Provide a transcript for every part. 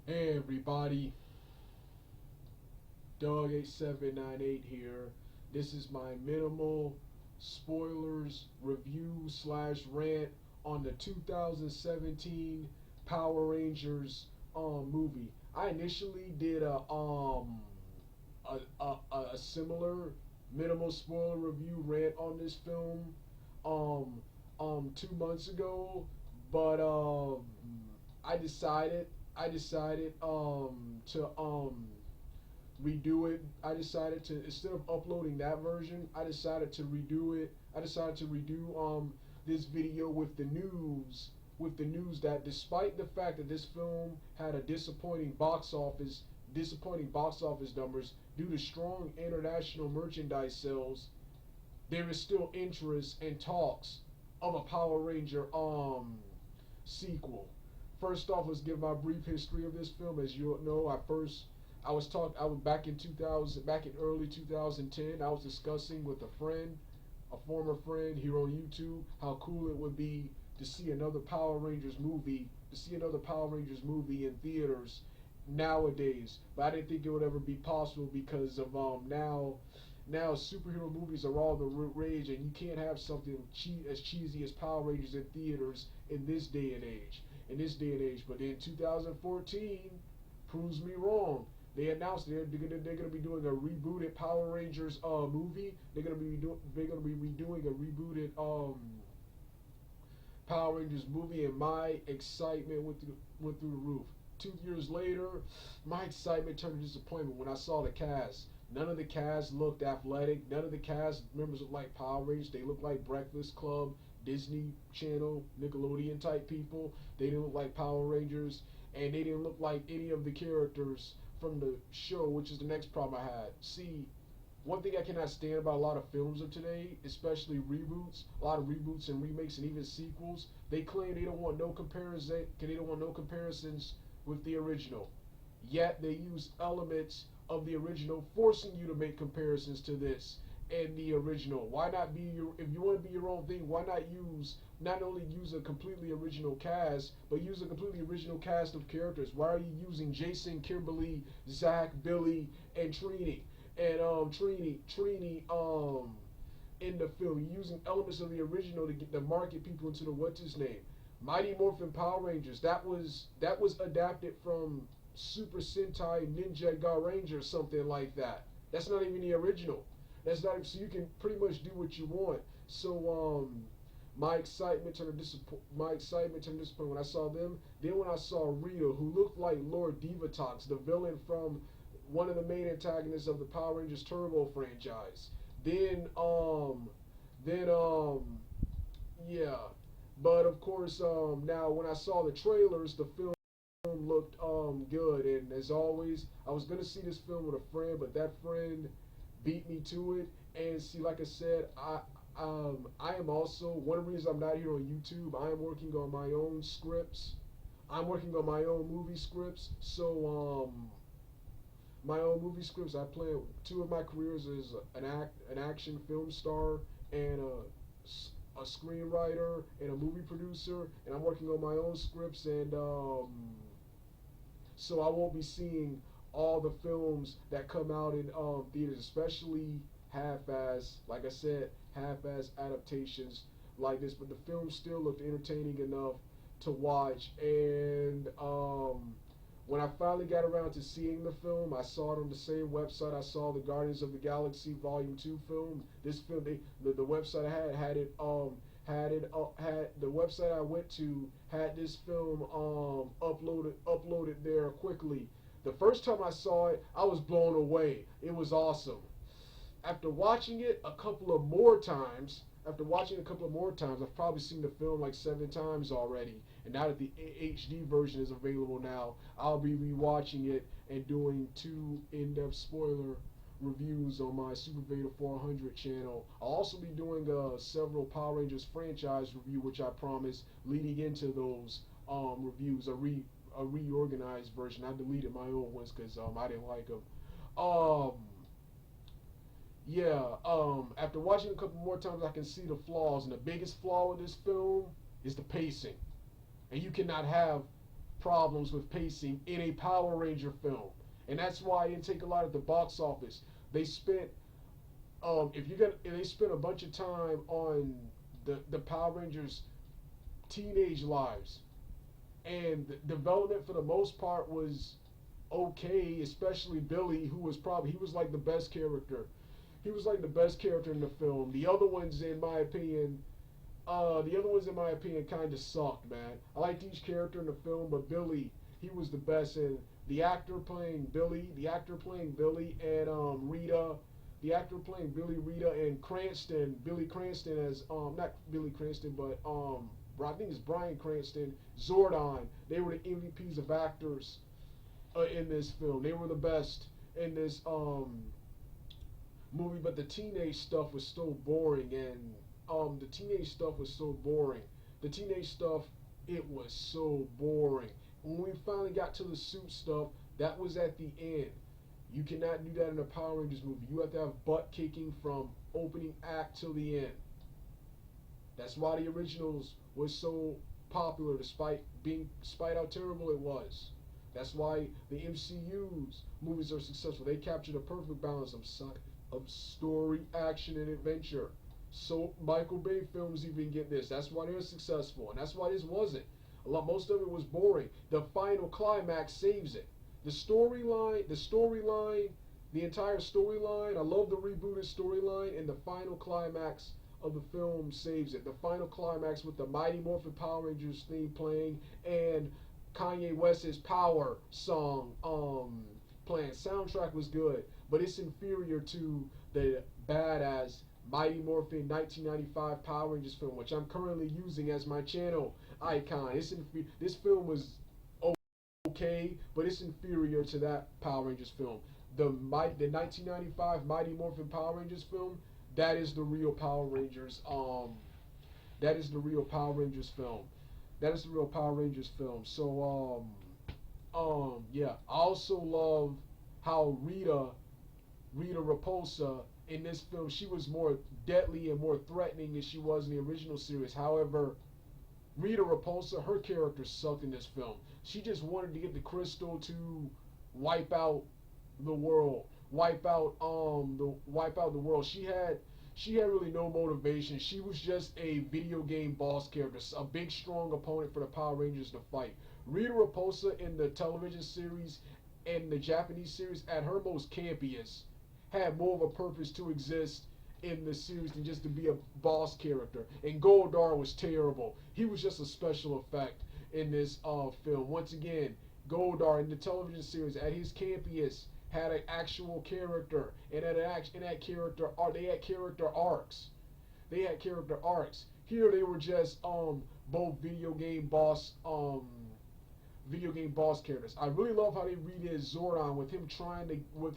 Hey everybody, Doug8798 here. This is my minimal spoilers review slash rant on the 2017 Power Rangers movie. I initially did a similar minimal spoiler review rant on this film um 2 months ago, but I decided to redo it. I decided to, instead of uploading that version, I decided to redo it. I decided to redo this video with the news that despite the fact that this film had a disappointing box office numbers due to strong international merchandise sales, there is still interest and talks of a Power Ranger sequel. First off, let's give my brief history of this film. As you know, I was back in 2000, back in early 2010. I was discussing with a former friend here on YouTube, how cool it would be to see another Power Rangers movie in theaters nowadays. But I didn't think it would ever be possible because of now superhero movies are all the rage, and you can't have something as cheesy as Power Rangers in theaters in this day and age. But in 2014 proves me wrong. They announced they're gonna be doing a rebooted Power Rangers movie. They're gonna be redoing a rebooted Power Rangers movie, and my excitement went through the roof. 2 years later, my excitement turned to disappointment when I saw the cast. None of the cast looked athletic. None of the cast members looked like Power Rangers. They looked like Breakfast Club, Disney Channel, Nickelodeon type people. They didn't look like Power Rangers, and they didn't look like any of the characters from the show, which is the next problem I had. See, one thing I cannot stand about a lot of films of today, especially reboots, a lot of reboots and remakes and even sequels, they claim they don't want no comparison, they don't want no comparisons with the original. Yet they use elements of the original, forcing you to make comparisons to this and the original. Why not be your, if you want to be your own thing, why not only use a completely original cast, but use a completely original cast of characters? Why are you using Jason, Kimberly, Zach, Billy, and Trini? And Trini in the film, you're using elements of the original to market people into the what's his name, Mighty Morphin Power Rangers. That was adapted from Super Sentai Ninja Ga Ranger or something like that. That's not even the original. That's not, so you can pretty much do what you want. So my excitement turned to disappointment when I saw them. Then when I saw Rita, who looked like Lord Divatox, the villain from one of the main antagonists of the Power Rangers Turbo franchise. Then then yeah. But of course, now when I saw the trailers, the film looked good, and as always, I was gonna see this film with a friend, but that friend beat me to it. And see, like I said, I am also one of the reasons I'm not here on YouTube. I am working on my own scripts. I'm working on my own movie scripts. So my own movie scripts. I play two of my careers as an action film star and a screenwriter and a movie producer, and I'm working on my own scripts, and so I won't be seeing all the films that come out in theaters, especially half-ass, like I said, half-ass adaptations like this. But the film still looked entertaining enough to watch, and when I finally got around to seeing the film, I saw it on the same website I saw the Guardians of the Galaxy Volume 2 film. This film, the website I had the website I went to had this film uploaded there quickly. The first time I saw it, I was blown away. It was awesome. After watching it a couple of more times, I've probably seen the film like 7 times already. And now that the HD version is available now, I'll be rewatching it and doing 2 in-depth spoiler reviews on my Super Beta 400 channel. I'll also be doing several Power Rangers franchise review, which I promise leading into those reviews. A reorganized version. I deleted my old ones because I didn't like them. Um, yeah. After watching a couple more times, I can see the flaws, and the biggest flaw with this film is the pacing. And you cannot have problems with pacing in a Power Ranger film, and that's why it didn't take a lot at the box office. They spent if they spent a bunch of time on the Power Rangers teenage lives, and the development for the most part was okay, especially Billy, who was probably he was like the best character. He was like the best character in the film. The other ones in my opinion kind of sucked, man. I liked each character in the film, but Billy, he was the best. And and Rita, the actor playing Billy, Rita, and Billy Cranston as not Billy Cranston, but I think it's Bryan Cranston, Zordon. They were the MVPs of actors in this film. They were the best in this movie, but the teenage stuff was so boring, and the teenage stuff was so boring. The teenage stuff, it was so boring. When we finally got to the suit stuff, that was at the end. You cannot do that in a Power Rangers movie. You have to have butt kicking from opening act till the end. That's why the originals was so popular, despite how terrible it was. That's why the MCU's movies are successful. They captured a perfect balance of story, action, and adventure. So Michael Bay films even get this. That's why they're successful, and that's why this wasn't. Most of it was boring. The final climax saves it. The entire storyline. I love the rebooted storyline, and the final climax of the film saves it. The final climax with the Mighty Morphin Power Rangers theme playing and Kanye West's Power song playing. Soundtrack was good, but it's inferior to the badass Mighty Morphin 1995 Power Rangers film, which I'm currently using as my channel icon. This film was okay, but it's inferior to that Power Rangers film. The 1995 Mighty Morphin Power Rangers film, that is the real Power Rangers. That is the real Power Rangers film. That is the real Power Rangers film. So yeah. I also love how Rita Repulsa in this film, she was more deadly and more threatening than she was in the original series. However, Rita Repulsa, her character sucked in this film. She just wanted to get the crystal to wipe out the world, wipe out the world. She had really no motivation. She was just a video game boss character, a big strong opponent for the Power Rangers to fight. Rita Repulsa in the television series and the Japanese series, at her most campiest, had more of a purpose to exist in the series than just to be a boss character. And Goldar was terrible. He was just a special effect in this film. Once again, Goldar in the television series at his campiest had an actual character, and in that character, they had character arcs. They had character arcs. Here they were just both video game boss characters. I really love how they redid Zordon with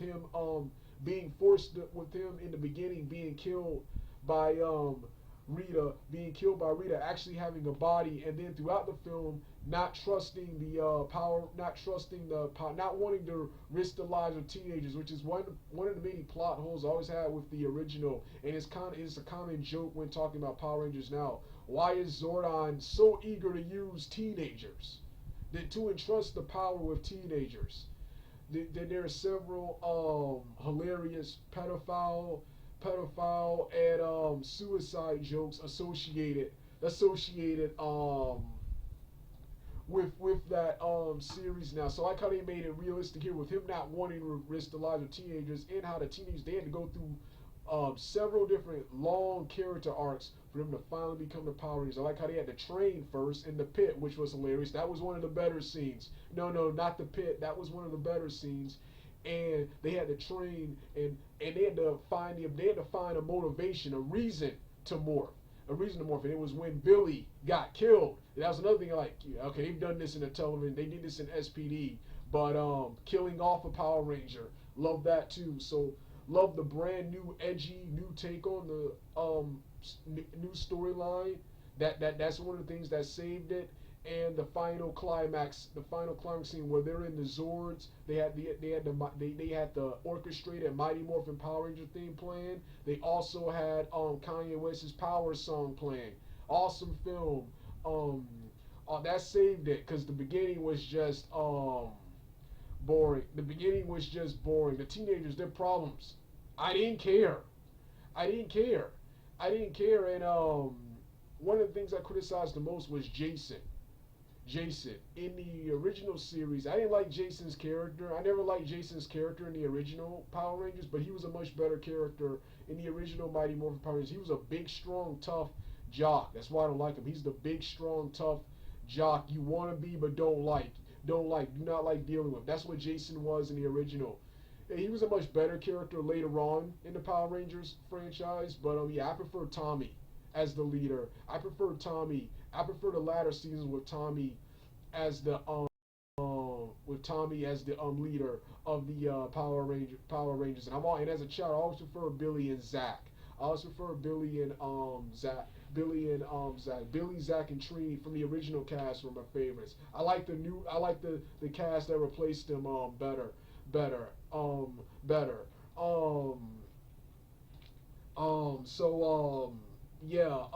him being forced with him in the beginning being killed by Rita, actually having a body, and then throughout the film not wanting to risk the lives of teenagers, which is one of the many plot holes I always had with the original, and it's a common joke when talking about Power Rangers now. Why is Zordon so eager to use teenagers? To entrust the power with teenagers? There are several hilarious pedophile and suicide jokes associated with that series now. So I like how they made it realistic here with him not wanting to risk the lives of teenagers, and how the teenagers, they had to go through several different long character arcs for them to finally become the Power Rangers. I like how they had to train first in the pit, which was hilarious. That was one of the better scenes. No, not the pit. That was one of the better scenes. And they had to train, and they had to find a motivation, a reason to morph. And it was when Billy got killed. That was another thing. Like, okay, they've done this in the television. They did this in SPD, but killing off a Power Ranger, love that too. So love the brand new edgy new take on the new storyline. That's one of the things that saved it. And the final climax scene where they're in the Zords, they had the orchestrated Mighty Morphin Power Ranger theme playing. They also had Kanye West's Power song playing. Awesome film. that saved it because the beginning was just boring. The beginning was just boring. The teenagers, their problems. I didn't care. I didn't care. I didn't care. And one of the things I criticized the most was Jason. Jason in the original series, I didn't like Jason's character. I never liked Jason's character in the original Power Rangers, but he was a much better character in the original Mighty Morphin Power Rangers. He was a big, strong, tough jock. That's why I don't like him. He's the big, strong, tough jock you want to be but do not like dealing with. That's what Jason was in the original. He was a much better character later on in the Power Rangers franchise, but yeah, I prefer Tommy as the leader. I prefer Tommy. I prefer the latter seasons as the with Tommy as the leader of the Power Rangers. And as a child, I always prefer Billy and Zach. I always prefer Billy and Zach. Billy, Zach, and Trini from the original cast were my favorites. I like the cast that replaced them better, better. Yeah,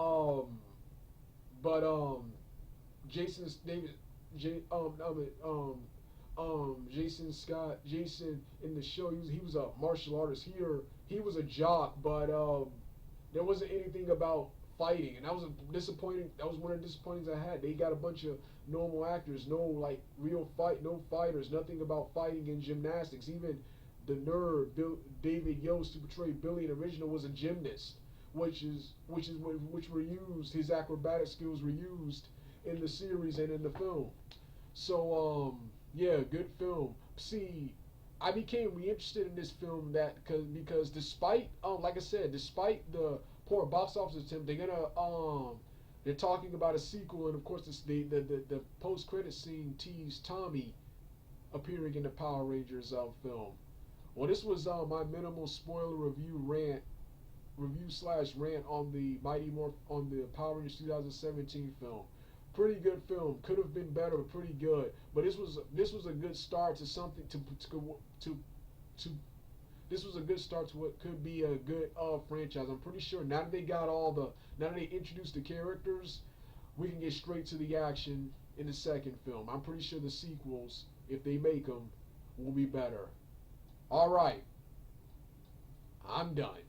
but Jason's David, J, Jason Scott, Jason in the show, he was a martial artist. Here, he was a jock, but there wasn't anything about fighting, and that was a disappointing. That was one of the disappointings I had. They got a bunch of normal actors, no like no fighters, nothing about fighting and gymnastics. Even the nerd David Yost who portrayed Billy in the original was a gymnast, which were used. His acrobatic skills were used in the series and in the film. So yeah, good film. See, I became reinterested in this film because despite like I said, despite the poor box office attempt, they're talking about a sequel, and of course the post credit scene teased Tommy appearing in the Power Rangers film. Well, this was my minimal spoiler review/rant on the on the Power Rangers 2017 film. Pretty good film. Could have been better, but pretty good. But this was a good start to something to this was a good start to what could be a good franchise. I'm pretty sure now that they introduced the characters, we can get straight to the action in the second film. I'm pretty sure the sequels, if they make them, will be better. All right, I'm done.